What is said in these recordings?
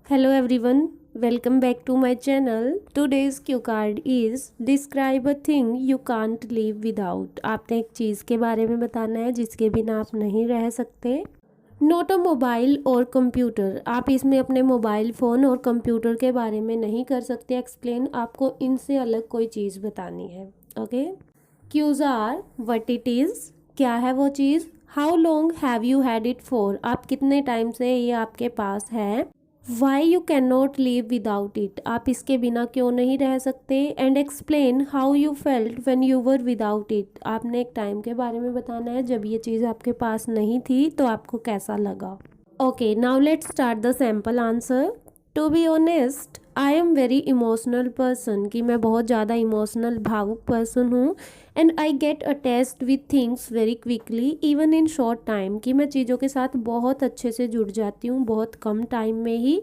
Hello everyone, welcome back to my channel. Today's cue card is describe a thing you can't live without. आपने एक चीज़ के बारे में बताना है जिसके बिना आप नहीं रह सकते. नॉट अ मोबाइल और कंप्यूटर. आप इसमें अपने मोबाइल फ़ोन और कंप्यूटर के बारे में नहीं कर सकते एक्सप्लेन. आपको इनसे अलग कोई चीज़ बतानी है. Okay. Cues are what it is, क्या है वो चीज़. How long have you had it for, आप कितने टाइम से ये आपके पास है. Why you can not live without it, आप इसके बिना क्यों नहीं रह सकते. And explain how you felt when you were without it, आपने एक टाइम के बारे में बताना है जब ये चीज़ आपके पास नहीं थी तो आपको कैसा लगा. Okay, now let's start the sample answer. To be honest I am very emotional person, कि मैं बहुत ज़्यादा इमोशनल भावुक पर्सन हूँ. And I get attached with things very quickly even in short time, कि मैं चीज़ों के साथ बहुत अच्छे से जुड़ जाती हूँ बहुत कम टाइम में ही.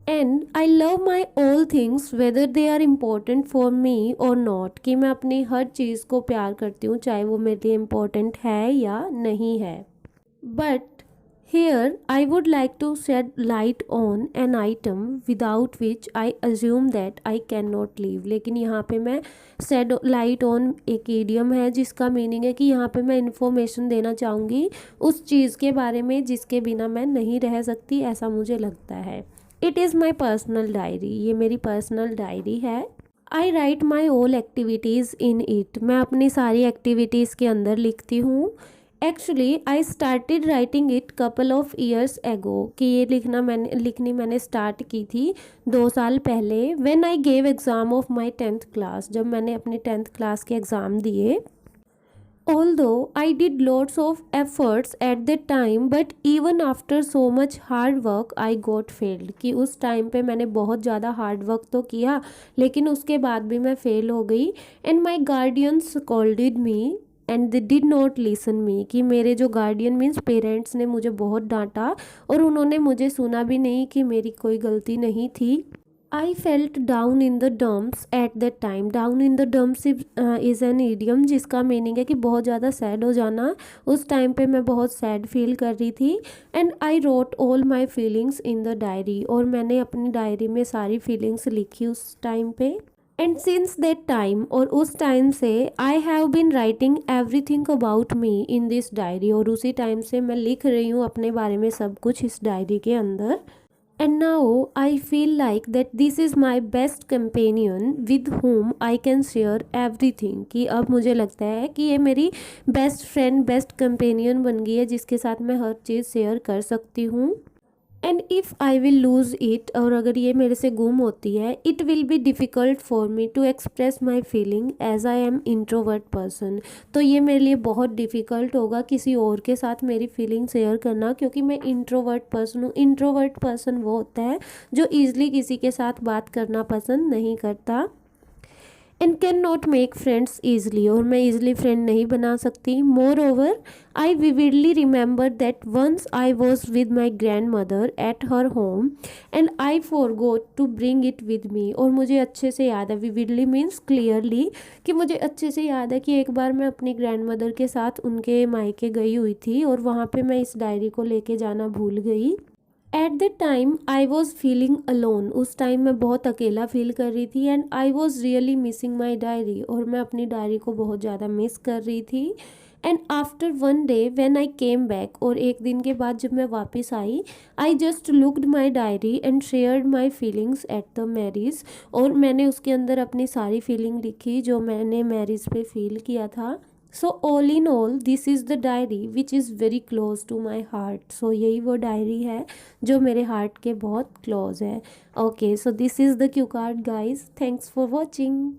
And I love my all things whether they are important for me और नॉट, कि मैं अपनी हर चीज़ को प्यार करती हूँ चाहे वो मेरे लिए इम्पोर्टेंट है या नहीं है. But here, I would like to shed light on an item without which I assume that I cannot live. लेकिन यहाँ पे मैं shed light on एक idiom है जिसका मीनिंग है कि यहाँ पे मैं इन्फॉर्मेशन देना चाहूँगी उस चीज़ के बारे में जिसके बिना मैं नहीं रह सकती, ऐसा मुझे लगता है. It is my personal diary, ये मेरी पर्सनल डायरी है. I write my all activities in it, मैं अपनी सारी एक्टिविटीज़ के अंदर लिखती हूँ. Actually I started writing it couple of years ago, कि ये लिखनी मैंने स्टार्ट की थी 2 साल पहले. When I gave exam of my 10th class, जब मैंने अपनी 10th क्लास के एग्ज़ाम दिए. Although I did lots of efforts at the time but even after so much hard work I got failed, कि उस टाइम पे मैंने बहुत ज़्यादा हार्ड वर्क तो किया लेकिन उसके बाद भी मैं फेल हो गई. And my guardians कॉल्डेड me and they did not listen me, कि मेरे जो गार्डियन मीन्स पेरेंट्स ने मुझे बहुत डांटा और उन्होंने मुझे सुना भी नहीं कि मेरी कोई गलती नहीं थी. I felt down in the dumps at that time. Down in the dumps is an idiom जिसका मीनिंग है कि बहुत ज़्यादा सैड हो जाना. उस टाइम पे मैं बहुत सैड फील कर रही थी. And I wrote all my feelings in the diary, और मैंने अपनी डायरी में सारी फीलिंग्स लिखी उस टाइम पे. एंड सिंस दैट टाइम, और उस टाइम से I have been writing everything about me in this diary, और उसी टाइम से मैं लिख रही हूँ अपने बारे में सब कुछ इस डायरी के अंदर. And now I feel like that this is my best companion with home I can share every thing, कि अब मुझे लगता है कि ये मेरी बेस्ट फ्रेंड बेस्ट कंपेनियन बन गई है जिसके साथ मैं हर चीज़ शेयर कर सकती हूँ. And if I will lose it, और अगर ये मेरे से गुम होती है, it will be difficult for me to express my feeling as I am introvert person, तो ये मेरे लिए बहुत डिफ़िकल्ट होगा किसी और के साथ मेरी फीलिंग शेयर करना, क्योंकि मैं इंट्रोवर्ट पर्सन हूँ. इंट्रोवर्ट पर्सन वो होता है जो ईज़िली किसी के साथ बात करना पसंद नहीं करता. And cannot make friends easily, और मैं ईजली फ्रेंड नहीं बना सकती. Moreover I vividly remember that once I was with my grandmother at her home and I forgot to bring it with me, और मुझे अच्छे से याद है, विविडली मीन्स क्लियरली, कि मुझे अच्छे से याद है कि एक बार मैं अपनी ग्रैंड मदर के साथ उनके मायके गई हुई थी और वहाँ पे मैं इस डायरी को लेके जाना भूल गई. At the time I was feeling alone, उस टाइम मैं बहुत अकेला फील कर रही थी. And I was really missing my diary, और मैं अपनी डायरी को बहुत ज़्यादा मिस कर रही थी. And after one day when I came back, और एक दिन के बाद जब मैं वापस आई, I just looked my diary and shared my feelings at the marriage, और मैंने उसके अंदर अपनी सारी फीलिंग लिखी जो मैंने मैरिज पे फील किया था. So all in all this is the diary which is very close to my heart. So यही वो डायरी है जो मेरे हार्ट के बहुत क्लोज है. Okay, so this is the Q card guys. Thanks for watching.